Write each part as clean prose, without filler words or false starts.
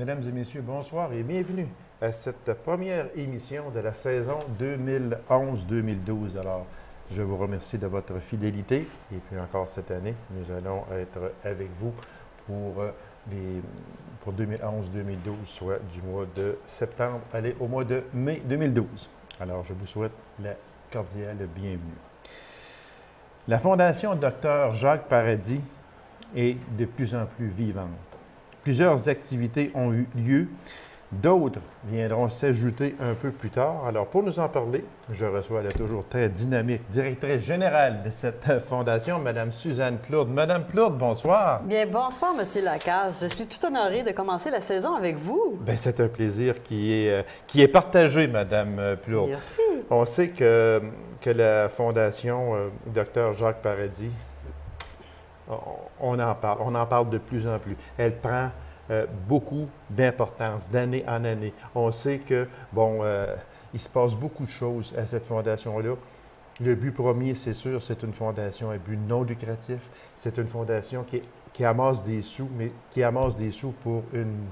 Mesdames et messieurs, bonsoir et bienvenue à cette première émission de la saison 2011-2012. Alors, je vous remercie de votre fidélité et puis encore cette année, nous allons être avec vous pour 2011-2012, soit du mois de septembre, allez au mois de mai 2012. Alors, je vous souhaite la cordiale bienvenue. La Fondation Dr Jacques Paradis est de plus en plus vivante. Plusieurs activités ont eu lieu, d'autres viendront s'ajouter un peu plus tard. Alors, pour nous en parler, je reçois la toujours très dynamique directrice générale de cette fondation, Mme Suzanne Plourde. Madame Plourde, bonsoir. Bien, bonsoir, M. Lacasse. Je suis tout honorée de commencer la saison avec vous. Bien, c'est un plaisir qui est partagé, Mme Plourde. Merci. On sait que la Fondation Dr Jacques Paradis, on en parle de plus en plus. Elle prend beaucoup d'importance d'année en année. On sait que, il se passe beaucoup de choses à cette fondation-là. Le but premier, c'est sûr, c'est une fondation à but non lucratif. C'est une fondation qui amasse des sous, mais qui amasse des sous pour une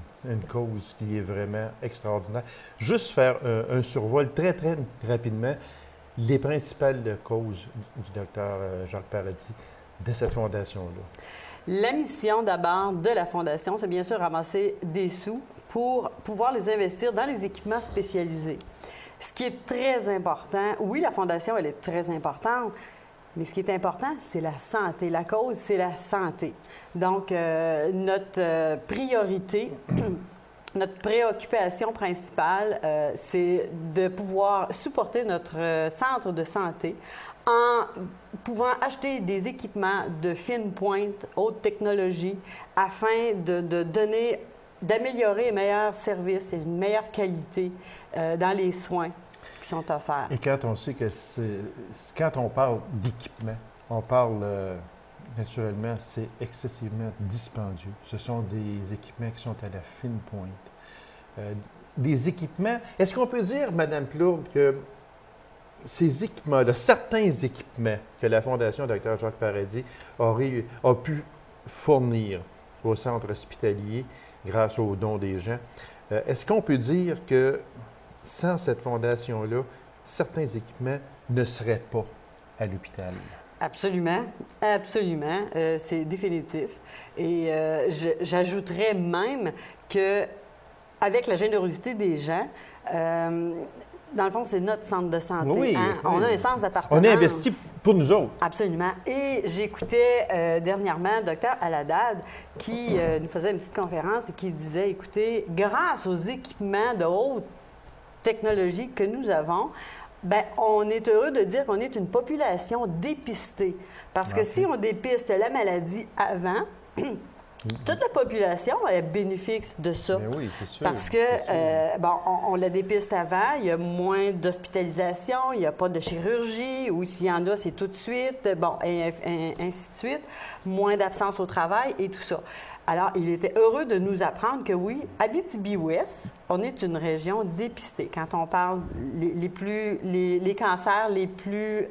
cause qui est vraiment extraordinaire. Juste faire un survol très, très rapidement. Les principales causes du docteur Jacques Paradis de cette fondation-là. La mission d'abord de la Fondation, c'est bien sûr ramasser des sous pour pouvoir les investir dans les équipements spécialisés. Ce qui est très important, oui, la Fondation, elle est très importante, mais ce qui est important, c'est la santé. La cause, c'est la santé. Donc, notre priorité, notre préoccupation principale, c'est de pouvoir supporter notre centre de santé en pouvant acheter des équipements de fine pointe, haute technologie, afin d'améliorer un meilleur service et une meilleure qualité dans les soins qui sont offerts. Et quand on sait que quand on parle d'équipement, on parle naturellement, c'est excessivement dispendieux. Ce sont des équipements qui sont à la fine pointe. Des équipements, est-ce qu'on peut dire, Mme Plourde, que ces équipements-là, certains équipements que la Fondation Dr Jacques Paradis a pu fournir au centre hospitalier grâce aux dons des gens, est-ce qu'on peut dire que sans cette fondation-là, certains équipements ne seraient pas à l'hôpital? Absolument, absolument, c'est définitif. Et j'ajouterais même que, avec la générosité des gens, dans le fond, c'est notre centre de santé. Oui, hein? Oui. On a un sens d'appartenance. On est investi pour nous autres. Absolument. Et j'écoutais dernièrement Dr Aladad qui nous faisait une petite conférence et qui disait, écoutez, grâce aux équipements de haute technologie que nous avons, bien, on est heureux de dire qu'on est une population dépistée. Parce que si on dépiste la maladie avant, toute la population est bénéfique de ça. Bien oui, c'est sûr. Parce que, on la dépiste avant, il y a moins d'hospitalisation, il n'y a pas de chirurgie, ou s'il y en a, c'est tout de suite, et ainsi de suite, moins d'absence au travail et tout ça. Alors, il était heureux de nous apprendre que oui, Abitibi-Ouest, on est une région dépistée. Quand on parle les cancers les plus...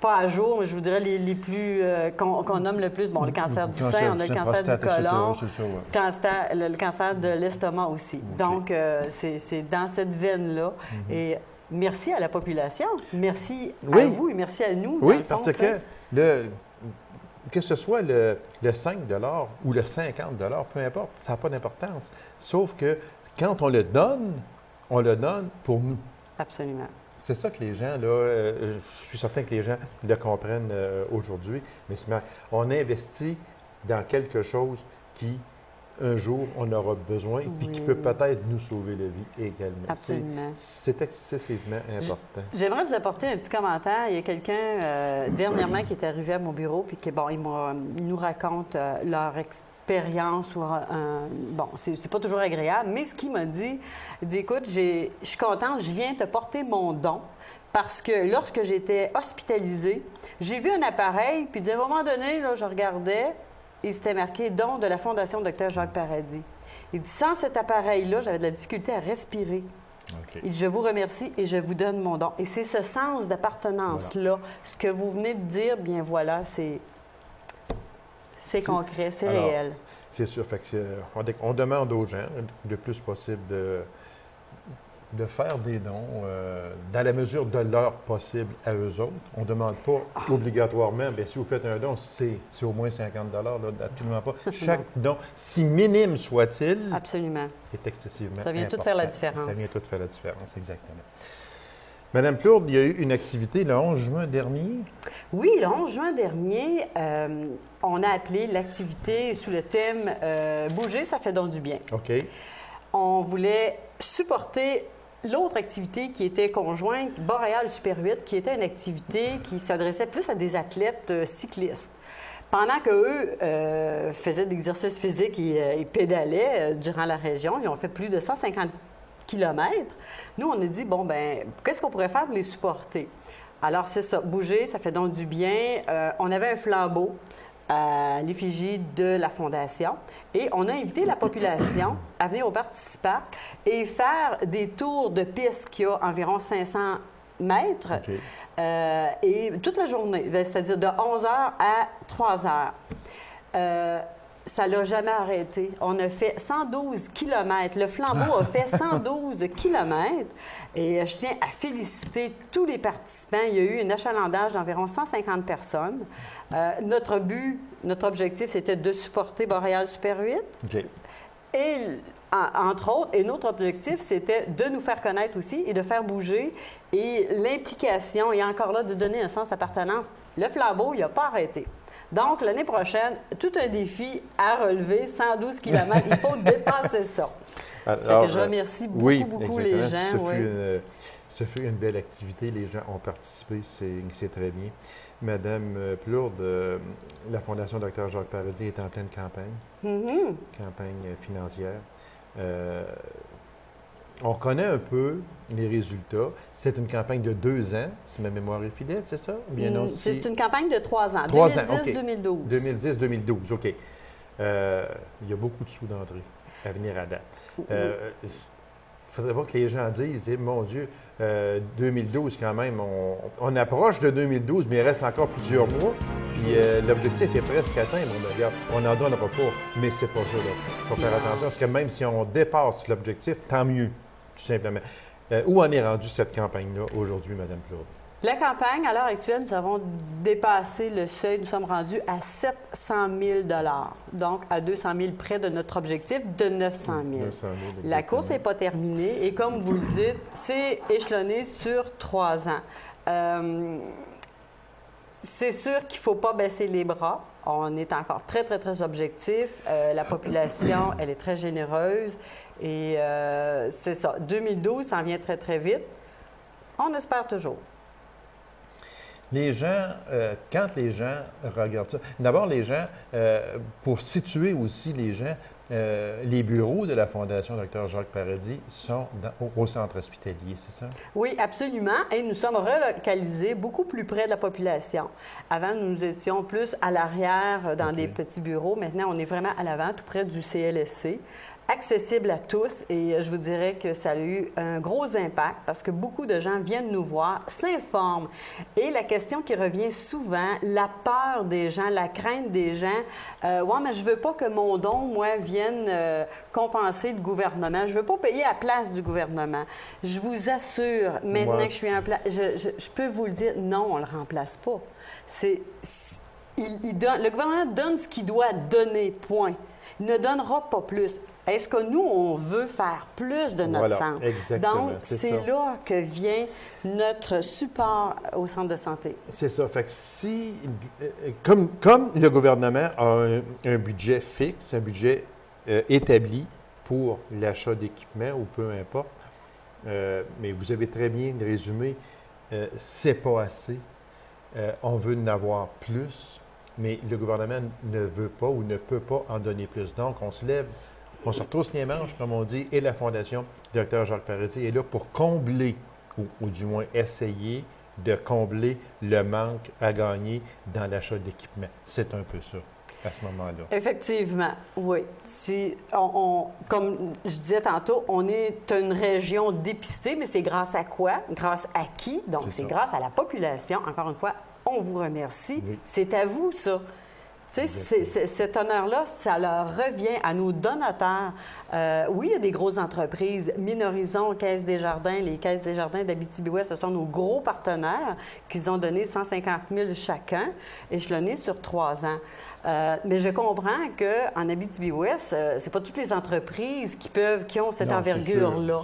pas à jour, mais je vous dirais les plus qu'on nomme le plus. Bon, le cancer du sein, on a le cancer du côlon, le cancer de l'estomac aussi. Okay. Donc, c'est dans cette veine-là. Et merci à la population, merci à vous et merci à nous. Oui, parce que ce soit le 5 ou le 50 peu importe, ça n'a pas d'importance. Sauf que quand on le donne pour nous. Absolument. C'est ça que les gens, là, je suis certain que les gens le comprennent aujourd'hui, mais on investit dans quelque chose qui, un jour, on aura besoin, puis qui peut peut-être nous sauver la vie également. Absolument. C'est excessivement important. J'aimerais vous apporter un petit commentaire. Il y a quelqu'un dernièrement qui est arrivé à mon bureau, puis qui, il nous raconte leur expérience. C'est pas toujours agréable, mais ce qu'il m'a dit, il dit, écoute, je suis contente, je viens te porter mon don. Parce que lorsque j'étais hospitalisée, j'ai vu un appareil, puis à un moment donné, là, je regardais, et c'était marqué « Don de la Fondation Dr Jacques Paradis ». Il dit « Sans cet appareil-là, j'avais de la difficulté à respirer. Okay. Il dit « Je vous remercie et je vous donne mon don ». Et c'est ce sens d'appartenance-là. Voilà. Ce que vous venez de dire, bien voilà, c'est concret, c'est réel. C'est sûr. Fait que, on demande aux gens le plus possible de faire des dons dans la mesure de l'heure possible à eux autres. On ne demande pas obligatoirement, bien, si vous faites un don, c'est au moins 50 là, absolument pas. Chaque don, si minime soit-il, absolument, est excessivement ça vient important. tout faire la différence. Ça vient tout faire la différence, exactement. Madame Plourde, il y a eu une activité le 11 juin dernier. Oui, le 11 juin dernier, on a appelé l'activité sous le thème Bouger, ça fait donc du bien. OK. On voulait supporter l'autre activité qui était conjointe, Boréal Super 8, qui était une activité qui s'adressait plus à des athlètes cyclistes. Pendant qu'eux faisaient de l'exercice physique et pédalaient durant la région, ils ont fait plus de 150 kilomètres. Nous, on a dit, bon, ben qu'est-ce qu'on pourrait faire pour les supporter? Alors, c'est ça, bouger, ça fait donc du bien. On avait un flambeau à l'effigie de la Fondation et on a invité la population à venir au Parti-Parc et faire des tours de piste qui a environ 500 mètres et toute la journée, c'est-à-dire de 11h à 3h. Ça ne l'a jamais arrêté. On a fait 112 kilomètres. Le flambeau a fait 112 kilomètres. Et je tiens à féliciter tous les participants. Il y a eu un achalandage d'environ 150 personnes. Notre but, notre objectif, c'était de supporter Boréal Super 8. OK. Et, entre autres, et notre objectif, c'était de nous faire connaître aussi et de faire bouger. Et l'implication, et encore là, de donner un sens d'appartenance. Le flambeau, il n'a pas arrêté. Donc, l'année prochaine, tout un défi à relever, 112 km. Il faut dépasser ça. Alors, je remercie beaucoup les gens. Ce fut une belle activité. Les gens ont participé. C'est très bien. Madame Plourde, la Fondation Dr Jacques Paradis est en pleine campagne, campagne financière. On connaît un peu les résultats. C'est une campagne de 2 ans, si ma mémoire est fidèle, c'est ça? Bien non, c'est une campagne de 3 ans, 2010-2012. 2010-2012, OK. Il y a beaucoup de sous d'entrée à venir à date. Il ne faudrait pas que les gens disent, mon Dieu, 2012 quand même, on approche de 2012, mais il reste encore plusieurs mois. Puis l'objectif est presque atteint. Bon, regarde, on n'en donnera pas, mais c'est pas ça. Il faut faire attention, parce que même si on dépasse l'objectif, tant mieux, tout simplement. Où en est rendue cette campagne-là aujourd'hui, Mme Plourde? La campagne, à l'heure actuelle, nous avons dépassé le seuil. Nous sommes rendus à 700 000 donc à 200 000 près de notre objectif de 900 000. 900 000 la course n'est pas terminée et comme vous le dites, c'est échelonné sur 3 ans. C'est sûr qu'il ne faut pas baisser les bras. On est encore très, très, très objectif. La population, elle est très généreuse. Et c'est ça. 2012, ça en vient très, très vite. On espère toujours. Les gens, quand les gens regardent ça, d'abord les gens, pour situer aussi les gens, les bureaux de la Fondation Dr Jacques Paradis sont au centre hospitalier, c'est ça? Oui, absolument. Et nous sommes relocalisés beaucoup plus près de la population. Avant, nous étions plus à l'arrière dans des petits bureaux. Maintenant, on est vraiment à l'avant, tout près du CLSC. Accessible à tous et je vous dirais que ça a eu un gros impact parce que beaucoup de gens viennent nous voir, s'informent et la question qui revient souvent, la peur des gens, la crainte des gens, ouais, mais je veux pas que mon don, moi, vienne compenser le gouvernement, je veux pas payer à la place du gouvernement. Je vous assure, maintenant que je suis en place, je peux vous le dire, non, on le remplace pas. Le gouvernement donne ce qu'il doit donner, point. Il ne donnera pas plus. Est-ce que nous, on veut faire plus de notre centre? Exactement. Donc, c'est là que vient notre support au centre de santé. C'est ça. Fait que si, comme le gouvernement a un budget fixe, un budget établi pour l'achat d'équipements ou peu importe, mais vous avez très bien résumé, c'est pas assez. On veut en avoir plus, mais le gouvernement ne veut pas ou ne peut pas en donner plus. Donc, on se lève. On se retrousse les manches, comme on dit, et la Fondation Dr Jacques Paradis est là pour combler, ou du moins essayer de combler le manque à gagner dans l'achat d'équipements. C'est un peu ça, à ce moment-là. Effectivement, oui. Si comme je disais tantôt, on est une région dépistée, mais c'est grâce à quoi? Grâce à qui? Donc, c'est grâce à la population. Encore une fois, on vous remercie. Oui. C'est à vous, ça. Tu sais, cet honneur-là, ça leur revient à nos donateurs. Oui, il y a des grosses entreprises. Minorisons, Caisse des Jardins, les Caisses des Jardins d'Abitibi-Ouest, ce sont nos gros partenaires qui ont donné 150 000 chacun, échelonnés sur 3 ans. Mais je comprends qu'en Abitibi-Ouest, c'est pas toutes les entreprises qui ont cette envergure-là.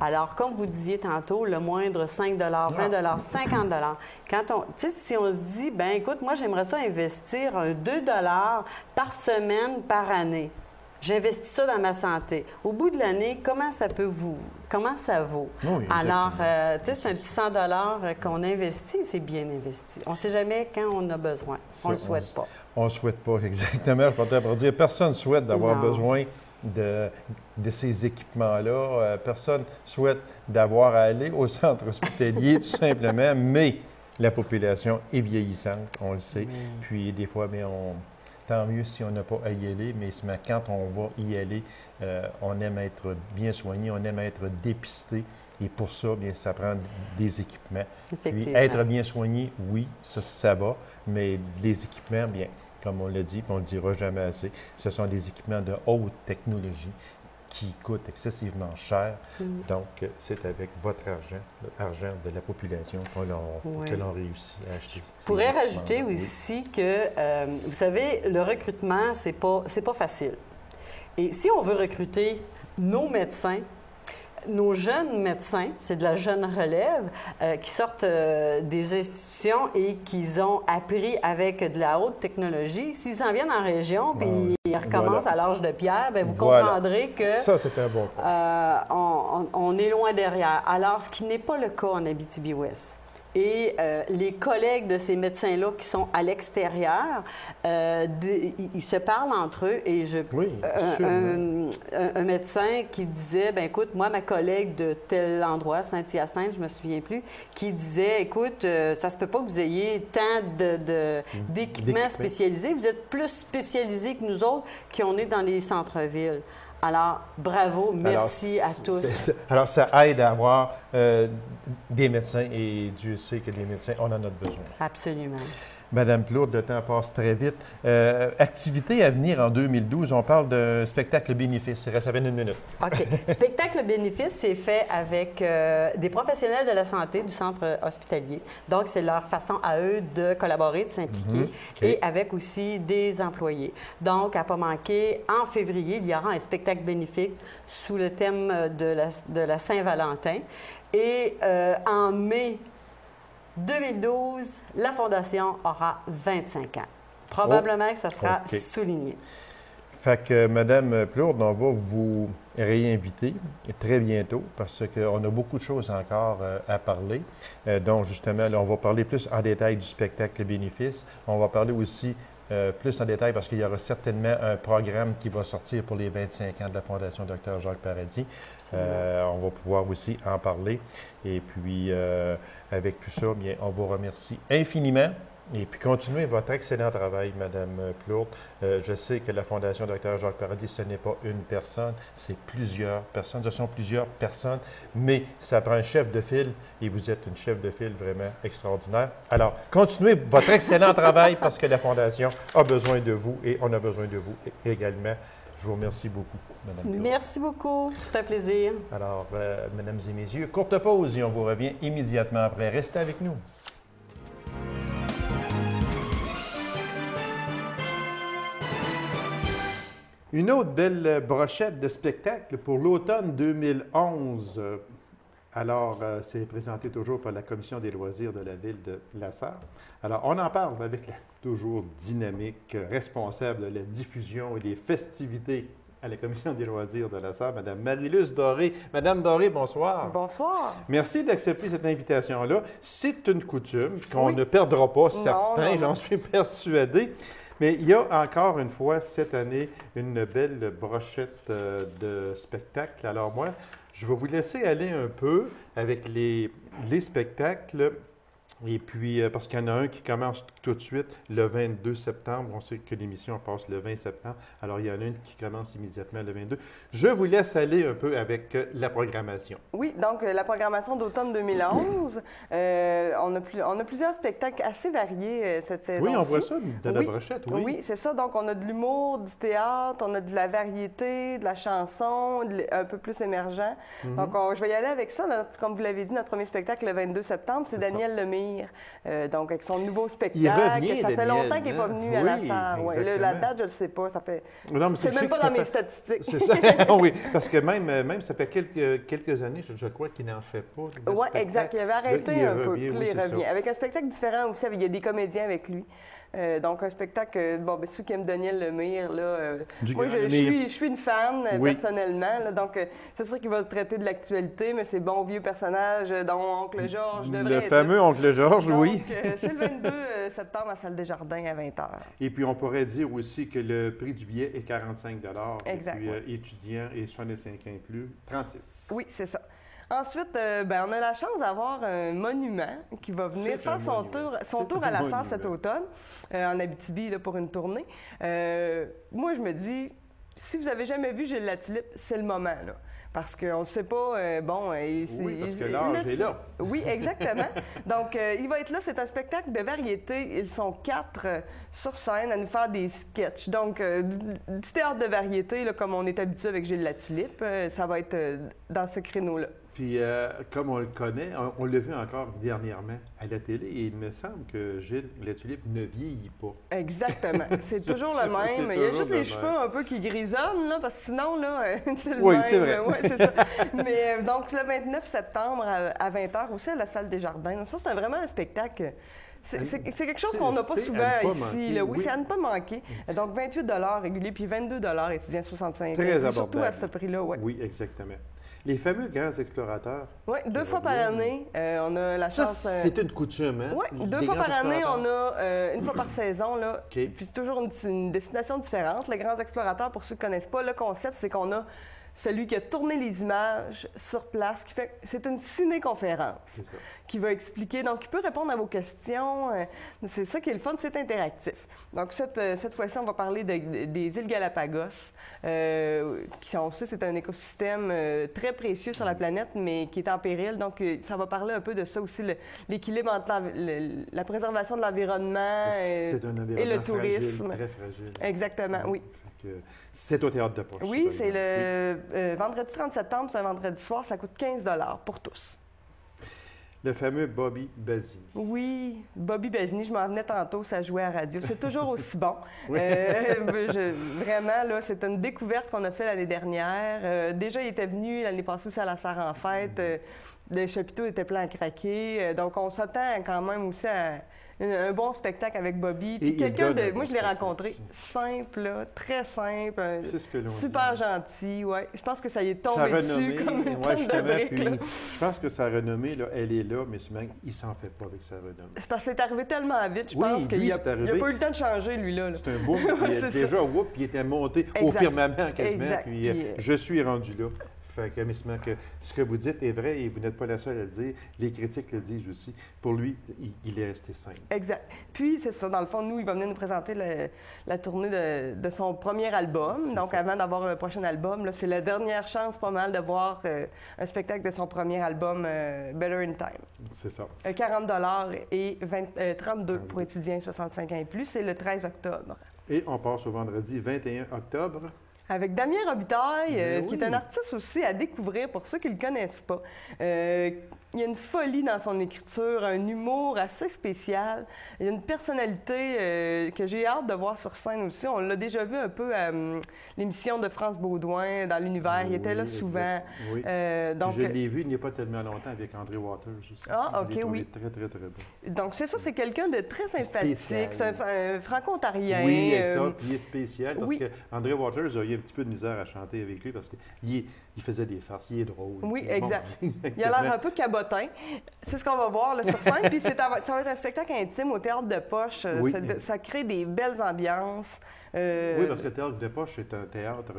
Alors, comme vous disiez tantôt, le moindre 5 20 50 Quand tu sais, si on se dit, ben écoute, moi, j'aimerais ça investir un 2 par semaine, par année. J'investis ça dans ma santé. Au bout de l'année, comment ça vaut? Oui, alors, tu sais, c'est un petit 100 qu'on investit, c'est bien investi. On ne sait jamais quand on a besoin. On ne le souhaite pas. On ne souhaite pas, exactement. Je portais pour dire, personne ne souhaite d'avoir besoin de ces équipements-là. Personne ne souhaite d'avoir à aller au centre hospitalier, tout simplement, mais la population est vieillissante, on le sait. Puis des fois, bien, tant mieux si on n'a pas à y aller, mais quand on va y aller, on aime être bien soigné, on aime être dépisté. Et pour ça, bien, ça prend des équipements. Puis, être bien soigné, oui, ça va, mais les équipements, bien, comme on l'a dit, on ne le dira jamais assez, ce sont des équipements de haute technologie qui coûtent excessivement cher. Donc, c'est avec votre argent, l'argent de la population, que l'on réussit à acheter. Je pourrais rajouter aussi que, vous savez, le recrutement, c'est pas facile. Et si on veut recruter nos médecins, nos jeunes médecins, c'est de la jeune relève, qui sortent des institutions et qui ont appris avec de la haute technologie, s'ils s'en viennent en région puis ils recommencent à l'âge de pierre, bien, vous comprendrez que ça, c'est un bon point. On est loin derrière. Alors, ce qui n'est pas le cas en Abitibi-Ouest. Et les collègues de ces médecins-là qui sont à l'extérieur, ils se parlent entre eux. Et un médecin qui disait, ben écoute, moi, ma collègue de tel endroit, Saint-Hyacinthe, je me souviens plus, qui disait, écoute, ça se peut pas que vous ayez tant d'équipements spécialisés. Vous êtes plus spécialisés que nous autres qui on est dans les centres-villes. Alors, bravo, merci à tous. Alors, ça aide à avoir des médecins et Dieu sait que des médecins, on en a besoin. Absolument. Madame Plourde, le temps passe très vite. Activité à venir en 2012, on parle d'un spectacle bénéfice. Il reste à peine 1 minute. OK. Spectacle bénéfice, c'est fait avec des professionnels de la santé du centre hospitalier. Donc, c'est leur façon à eux de collaborer, de s'impliquer, et avec aussi des employés. Donc, à ne pas manquer, en février, il y aura un spectacle bénéfique sous le thème de la Saint-Valentin. Et en mai 2012, la Fondation aura 25 ans. Probablement que ça sera souligné. Fait que, Madame Plourde, on va vous réinviter très bientôt parce qu'on a beaucoup de choses encore à parler. Donc, justement, là, on va parler plus en détail du spectacle bénéfice. On va parler aussi plus en détail parce qu'il y aura certainement un programme qui va sortir pour les 25 ans de la Fondation Dr Jacques Paradis. On va pouvoir aussi en parler. Et puis, avec tout ça, bien, on vous remercie infiniment. Et puis, continuez votre excellent travail, Madame Plourde. Je sais que la Fondation Dr Jacques Paradis, ce n'est pas une personne, c'est plusieurs personnes. Ce sont plusieurs personnes, mais ça prend un chef de file et vous êtes une chef de file vraiment extraordinaire. Alors, continuez votre excellent travail parce que la Fondation a besoin de vous et on a besoin de vous également. Je vous remercie beaucoup, Madame Plourde. Merci beaucoup. C'est un plaisir. Alors, Mesdames et Messieurs, courte pause et on vous revient immédiatement après. Restez avec nous. Une autre belle brochette de spectacle pour l'automne 2011. Alors, c'est présenté toujours par la Commission des loisirs de la Ville de La Sarre. Alors, on en parle avec la toujours dynamique, responsable de la diffusion et des festivités à la Commission des loisirs de La Sarre, Mme Marie-Luce Doré. Madame Doré, bonsoir. Bonsoir. Merci d'accepter cette invitation-là. C'est une coutume qu'on ne perdra pas, certains, j'en suis persuadé. Mais il y a encore une fois cette année une belle brochette de spectacles. Alors moi, je vais vous laisser aller un peu avec les spectacles Et puis, parce qu'il y en a un qui commence tout de suite le 22 septembre. On sait que l'émission passe le 20 septembre. Alors, il y en a une qui commence immédiatement le 22. Je vous laisse aller un peu avec la programmation. Oui, donc la programmation d'automne 2011. On a plusieurs spectacles assez variés cette saison. Oui, on voit ça dans la brochette, oui. Oui, c'est ça. Donc, on a de l'humour, du théâtre, on a de la variété, de la chanson, un peu plus émergent. Donc, je vais y aller avec ça. Comme vous l'avez dit, notre premier spectacle le 22 septembre, c'est Daniel Lemire. Donc, avec son nouveau spectacle. Il revient, ça fait Daniel, longtemps qu'il n'est pas venu à la salle. Ouais, la date, je ne le sais pas. Ça fait... Non, mais c'est même pas dans mes statistiques. C'est ça, oui. Parce que même ça fait quelques années, je crois qu'il n'en fait pas. Oui, exact. Il avait arrêté un peu. Puis oui, il revient. Avec un spectacle différent aussi. Il y a des comédiens avec lui. Donc, un spectacle, ceux qui aiment Daniel Lemire, là, moi, je suis une fan, personnellement. Là, donc, c'est sûr qu'il va traiter de l'actualité, mais ces bons vieux personnages, dont Oncle Georges devrait Le fameux Oncle Georges, donc, oui. C'est le 22 septembre à la Salle Desjardins à 20h. Et puis, on pourrait dire aussi que le prix du billet est 45 exact, et puis, étudiants et 65 ans et plus, 36 Oui, c'est ça. Ensuite, on a la chance d'avoir un monument qui va venir faire son tour à la salle cet automne, en Abitibi, là, pour une tournée. Moi, je me dis, si vous n'avez jamais vu Gilles Latulippe, c'est le moment, là. Parce qu'on ne sait pas, oui, parce que l'âge est là. Oui, exactement. Donc, il va être là. C'est un spectacle de variété. Ils sont 4 sur scène à nous faire des sketchs. Donc, du théâtre de variété, là, comme on est habitué avec Gilles Latulippe, ça va être dans ce créneau-là. Puis, comme on le connaît, on l'a vu encore dernièrement à la télé, et il me semble que Gilles Latulippe ne vieillit pas. Exactement. C'est toujours le même. Il y a juste les cheveux un peu qui grisonnent, là, parce que sinon, là, c'est le même. Oui, c'est vrai. Oui, c'est ça. Mais donc, le 29 septembre à 20h aussi à la Salle Desjardins. Ça, c'est vraiment un spectacle. C'est quelque chose qu'on n'a pas souvent ici. Là. Oui, c'est à ne pas manquer. Donc, 28 régulier, puis 22 étudiants 65. Très abordable. Surtout à ce prix-là, oui. Oui, exactement. Les fameux grands explorateurs. Oui, 2 fois par année, on a la chance... Ça, c'est une coutume, hein? Oui, 2 fois par année, on a une fois par saison, là. Puis c'est toujours une destination différente. Les grands explorateurs, pour ceux qui ne connaissent pas, le concept, c'est qu'on a celui qui a tourné les images sur place, c'est une ciné-conférence qui va expliquer, donc il peut répondre à vos questions. C'est ça qui est le fun, c'est interactif. Donc cette fois-ci, on va parler des îles Galapagos, qui sont aussi, c'est un écosystème très précieux sur la planète, mais qui est en péril. Donc ça va parler un peu de ça aussi, l'équilibre entre la préservation de l'environnement et le tourisme. Fragile, très fragile. Exactement, oui. C'est au Théâtre de Poche. Oui, c'est le vendredi 30 septembre, c'est un vendredi soir, ça coûte 15 pour tous. Le fameux Bobby Basini. Oui, Bobby Basini, je m'en venais tantôt, ça jouait à la radio. C'est toujours aussi bon. Oui. Vraiment, là, c'est une découverte qu'on a faite l'année dernière. Déjà, il était venu l'année passée aussi à la Sarre en fête. Le chapiteau était plein à craquer. Donc, on s'attend quand même aussi à un bon spectacle avec Bobby. Puis quelqu'un de... Moi, je l'ai rencontré. Simple, là, très simple. Super gentil, oui. Je pense que ça y est tombé dessus comme une tonne de briques. Là. Je pense que sa renommée, là, elle est là, mais souvent, il s'en fait pas avec sa renommée. C'est parce que c'est arrivé tellement vite, je pense qu'il n'a pas eu le temps de changer, lui, là. C'est un beau. Déjà, il était monté au firmament quasiment. Exact. Puis, je suis rendu là. Fait que ce que vous dites est vrai et vous n'êtes pas la seule à le dire. Les critiques le disent aussi. Pour lui, il est resté simple. Exact. Puis, c'est ça. Dans le fond, il va venir nous présenter la tournée de son premier album. Donc, avant d'avoir le prochain album, c'est la dernière chance pas mal de voir un spectacle de son premier album, Better in Time. C'est ça. 40 et 32 pour étudiants 65 ans et plus. C'est le 13 octobre. Et on passe au vendredi 21 octobre. Avec Damien Robitaille, qui est un artiste aussi à découvrir pour ceux qui ne le connaissent pas. Il y a une folie dans son écriture, un humour assez spécial. Il y a une personnalité que j'ai hâte de voir sur scène aussi. On l'a déjà vu un peu à l'émission de France Baudouin dans l'Univers. Il était là souvent. Oui. Donc, je l'ai vu il n'y a pas tellement longtemps avec André Waters aussi. Ah, OK, oui. Très, très, très bon. Donc, c'est ça, c'est quelqu'un de très sympathique. C'est un franco-ontarien. Oui, exact. Puis il est spécial parce que André Waters a eu un petit peu de misère à chanter avec lui parce qu'il faisait des farces. Il est drôle. Oui, exact. Il a l'air un peu cabossé bottin. C'est ce qu'on va voir là, sur scène. Puis ça va être un spectacle intime au Théâtre de Poche. Oui. Ça crée des belles ambiances. Oui, parce que le Théâtre de Poche est un théâtre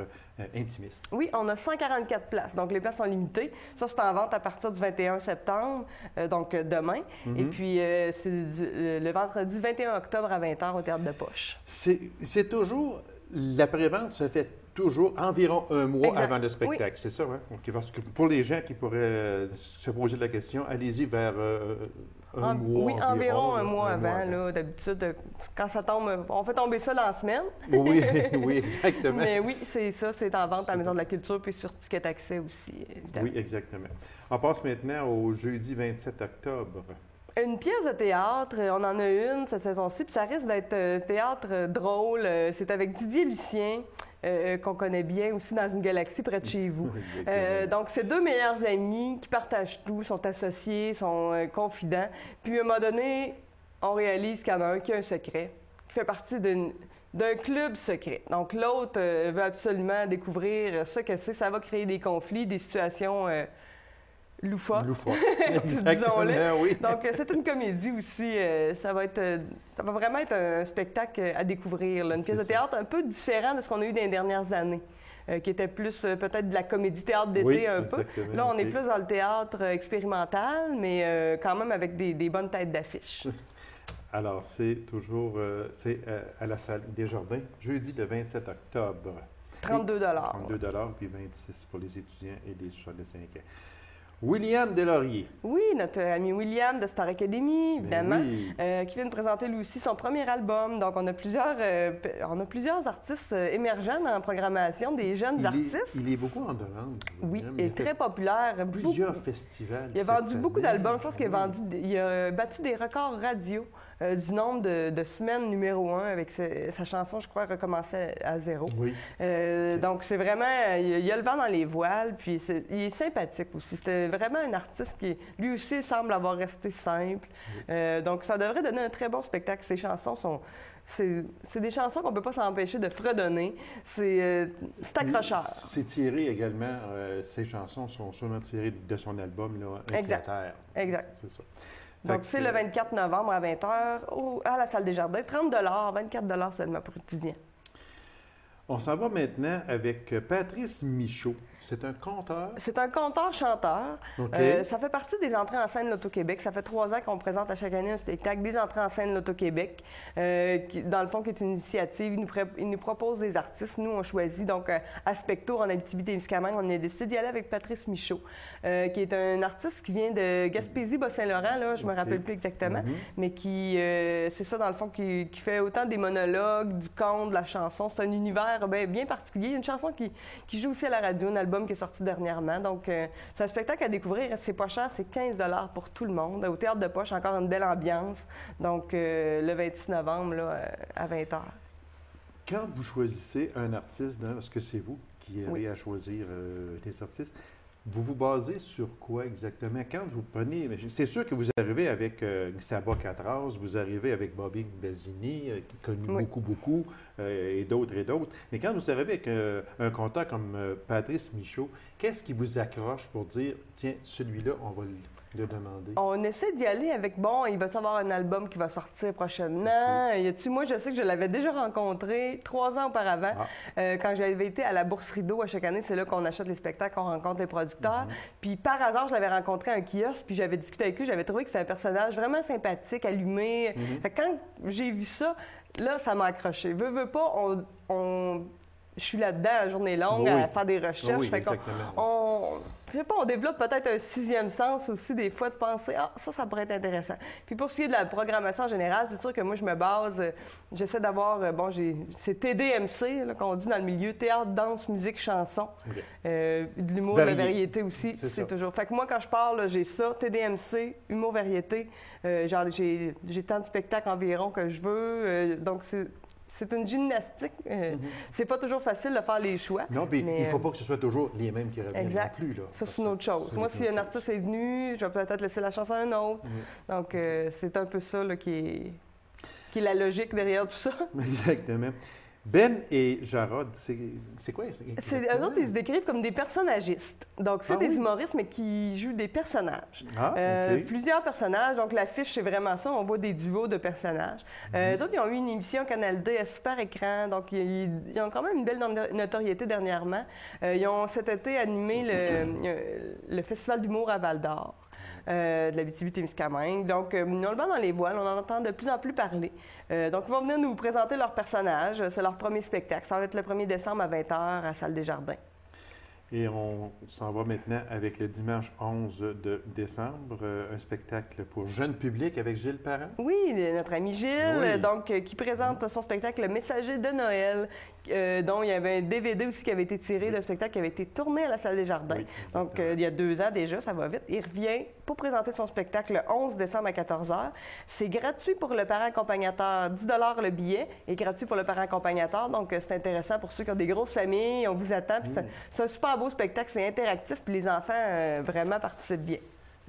intimiste. Oui, on a 144 places. Donc, les places sont limitées. Ça, c'est en vente à partir du 21 septembre, donc demain. Et puis, c'est le vendredi 21 octobre à 20h au Théâtre de Poche. C'est toujours... La prévente se fait toujours environ un mois avant le spectacle, c'est ça, hein? Okay, parce que pour les gens qui pourraient se poser la question, allez-y vers un mois. Oui, environ un mois avant. D'habitude, quand ça tombe, on fait tomber ça dans la semaine. Oui, oui, exactement. Mais oui, c'est ça, c'est en vente à la Maison de la Culture puis sur Ticket Accès aussi, évidemment. Oui, exactement. On passe maintenant au jeudi 27 octobre. Une pièce de théâtre, on en a une cette saison-ci, puis ça risque d'être un théâtre drôle. C'est avec Didier Lucien, qu'on connaît bien aussi dans une galaxie près de chez vous. Donc, c'est deux meilleurs amis qui partagent tout, sont associés, sont confidents. Puis, à un moment donné, on réalise qu'il y en a un qui a un secret, qui fait partie d'un club secret. Donc, l'autre veut absolument découvrir ce que c'est. Ça va créer des conflits, des situations... loufoque. Disons-le. Oui. Donc, c'est une comédie aussi. Ça va vraiment être un spectacle à découvrir. Là. Une pièce de théâtre un peu différente de ce qu'on a eu dans les dernières années, qui était plus peut-être de la comédie-théâtre d'été un peu. Là, on est plus dans le théâtre expérimental, mais quand même avec des bonnes têtes d'affiche. Alors, c'est toujours à la salle Desjardins, jeudi le 27 octobre. 32 32 puis 26 pour les étudiants et les 65 ans. William Deslauriers. Oui, notre ami William de Star Academy, évidemment, qui vient de présenter lui aussi son premier album. Donc, on a plusieurs artistes émergents dans la programmation, des jeunes artistes. Il est beaucoup en demande. Oui, il est très populaire. Plusieurs festivals. Il a vendu beaucoup d'albums. Je pense qu'il a battu des records radio du nombre de semaines numéro 1 avec sa chanson, je crois, Recommencer à zéro. Oui. Donc, c'est vraiment... Il a le vent dans les voiles, puis il est sympathique aussi. C'était vraiment un artiste qui, lui aussi, semble avoir resté simple. Donc, ça devrait donner un très bon spectacle. Ses chansons sont... C'est des chansons qu'on ne peut pas s'empêcher de fredonner. C'est accrocheur. C'est tiré également, ces chansons sont sûrement tirées de son album, là, Exact. C'est ça. Donc, c'est le 24 novembre à 20h à la salle Desjardins. 30 24 seulement pour étudiants. On s'en va maintenant avec Patrice Michaud. C'est un conteur? C'est un conteur-chanteur. Okay. Ça fait partie des entrées en scène Loto-Québec. Ça fait 3 ans qu'on présente à chaque année un spectacle des entrées en scène Loto-Québec, qui, dans le fond, qui est une initiative. Il nous propose des artistes. Nous, on choisit. Donc, à Spectour, en Abitibi-Témiscamingue, on a décidé d'y aller avec Patrice Michaud, qui est un artiste qui vient de Gaspésie-Bas-Saint-Laurent, là, je me rappelle plus exactement, mais qui, c'est ça, dans le fond, qui fait autant des monologues, du conte, de la chanson. C'est un univers bien particulier. Il y a une chanson qui joue aussi à la radio, un album qui est sorti dernièrement. Donc, c'est un spectacle à découvrir. C'est pas cher, c'est 15 $ pour tout le monde. Au Théâtre de Poche, encore une belle ambiance. Donc, le 26 novembre, là, à 20h. Quand vous choisissez un artiste, parce que c'est vous qui avez à choisir les artistes, vous vous basez sur quoi exactement? Quand vous prenez... C'est sûr que vous arrivez avec Saba Catraz, vous arrivez avec Bobby Basini, qui est connu beaucoup, et d'autres. Mais quand vous arrivez avec un conteur comme Patrice Michaud, qu'est-ce qui vous accroche pour dire, tiens, celui-là, on va le demander? On essaie d'y aller avec, il va y avoir un album qui va sortir prochainement. Moi, je sais que je l'avais déjà rencontré 3 ans auparavant. Quand j'avais été à la Bourse Rideau à chaque année, c'est là qu'on achète les spectacles, qu'on rencontre les producteurs. Puis par hasard, je l'avais rencontré à un kiosque, puis j'avais discuté avec lui. J'avais trouvé que c'était un personnage vraiment sympathique, allumé. Fait que quand j'ai vu ça, là, ça m'a accroché. Veux pas, je suis là-dedans la journée longue à faire des recherches. Fait je sais pas, on développe peut-être un 6e sens aussi des fois de penser « Ah, ça pourrait être intéressant ». Puis pour ce qui est de la programmation en général, c'est sûr que moi, je me base, j'essaie d'avoir, c'est TDMC qu'on dit dans le milieu, théâtre, danse, musique, chanson. De l'humour, de la variété aussi, c'est toujours. Fait que moi, quand je parle, j'ai ça, TDMC, humour, variété. J'ai tant de spectacles environ que je veux. Donc, c'est une gymnastique. C'est pas toujours facile de faire les choix. Non, mais il ne faut pas que ce soit toujours les mêmes qui reviennent non plus. Là, ça, c'est une autre chose. Moi, si un artiste est venu, je vais peut-être laisser la chance à un autre. Donc, c'est un peu ça là, qui est la logique derrière tout ça. Exactement. Ben et Jarod, c'est quoi? Eux autres, ils se décrivent comme des personnagistes. Donc, c'est des humoristes, mais qui jouent des personnages. Plusieurs personnages. Donc, l'affiche, c'est vraiment ça. On voit des duos de personnages. Eux autres, ils ont eu une émission Canal D à super écran. Donc, ils ont quand même une belle notoriété dernièrement. Ils ont cet été animé le Festival d'humour à Val-d'Or. De l'Abitibi-Témiscamingue. Donc, on le vend dans les voiles, on en entend de plus en plus parler. Donc, ils vont venir nous présenter leur personnage. C'est leur premier spectacle. Ça va être le 1er décembre à 20h à la Salle des Jardins. Et on s'en va maintenant avec le dimanche 11 de décembre, un spectacle pour jeune public avec Gilles Parent. Oui, notre ami Gilles, donc, qui présente son spectacle Le Messager de Noël, dont il y avait un DVD aussi qui avait été tiré, le spectacle qui avait été tourné à la Salle des Jardins. Oui, donc, il y a 2 ans déjà, ça va vite. Il revient pour présenter son spectacle le 11 décembre à 14h. C'est gratuit pour le parent accompagnateur, 10 $ le billet, et gratuit pour le parent accompagnateur. Donc, c'est intéressant pour ceux qui ont des grosses familles, on vous attend. C'est un super beau spectacle, c'est interactif, puis les enfants vraiment participent bien.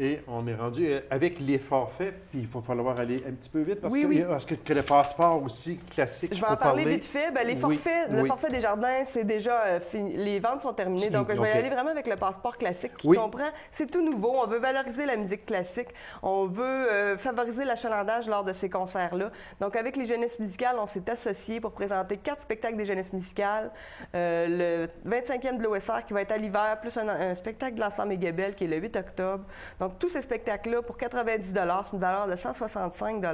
Et on est rendu avec les forfaits, puis il va falloir aller un petit peu vite parce que le passeport aussi classique. Je vais en parler vite fait. Bien, les forfaits, le forfait des jardins, c'est déjà fini. Les ventes sont terminées. Donc, je vais y aller vraiment avec le passeport classique qui comprend, c'est tout nouveau. On veut valoriser la musique classique. On veut favoriser l'achalandage lors de ces concerts-là. Donc, avec les Jeunesses musicales, on s'est associés pour présenter 4 spectacles des Jeunesses musicales. Le 25e de l'OSR qui va être à l'hiver, plus un spectacle de l'ensemble Gabelle qui est le 8 octobre. Donc, tous ces spectacles-là, pour 90 $, c'est une valeur de 165 $.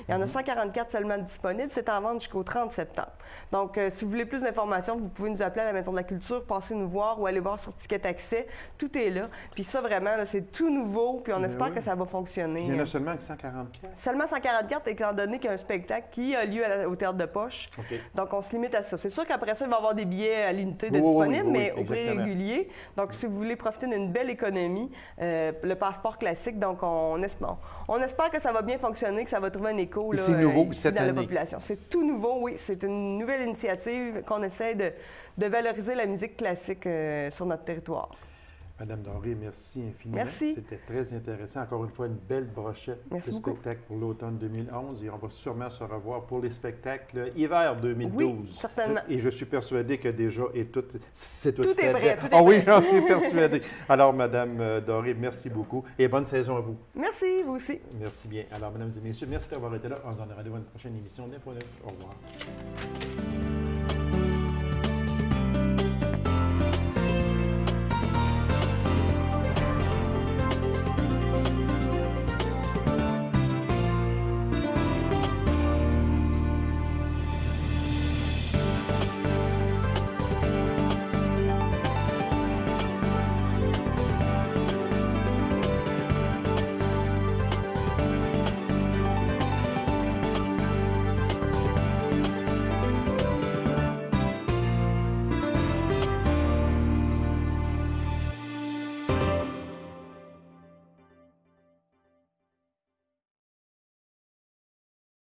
Il y en a 144 seulement disponibles. C'est en vente jusqu'au 30 septembre. Donc, si vous voulez plus d'informations, vous pouvez nous appeler à la Maison de la Culture, passer nous voir ou aller voir sur Ticket Accès. Tout est là. Puis ça, vraiment, c'est tout nouveau. Puis on espère que ça va fonctionner. Puis il y en a seulement 144? Seulement 144, étant donné qu'il y a un spectacle qui a lieu au Théâtre de Poche. Donc, on se limite à ça. C'est sûr qu'après ça, il va y avoir des billets à l'unité de disponibles, mais au prix régulier. Donc, si vous voulez profiter d'une belle économie, le passeport classique, donc on espère que ça va bien fonctionner, que ça va trouver un écho là, c'est nouveau ici cette dans année. La population. C'est tout nouveau, oui. C'est une nouvelle initiative qu'on essaie de valoriser la musique classique sur notre territoire. Madame Doré, merci infiniment. Merci. C'était très intéressant. Encore une fois, une belle brochette de spectacles pour l'automne 2011. Et on va sûrement se revoir pour les spectacles hiver 2012. Oui, certainement. Et je suis persuadé que déjà, c'est tout est fait. prêt. Oui, j'en suis persuadé. Alors, Madame Doré, merci beaucoup. Et bonne saison à vous. Merci, vous aussi. Merci bien. Alors, Mesdames et Messieurs, merci d'avoir été là. On se donne rendez-vous à une prochaine émission d'Info 9. Au revoir.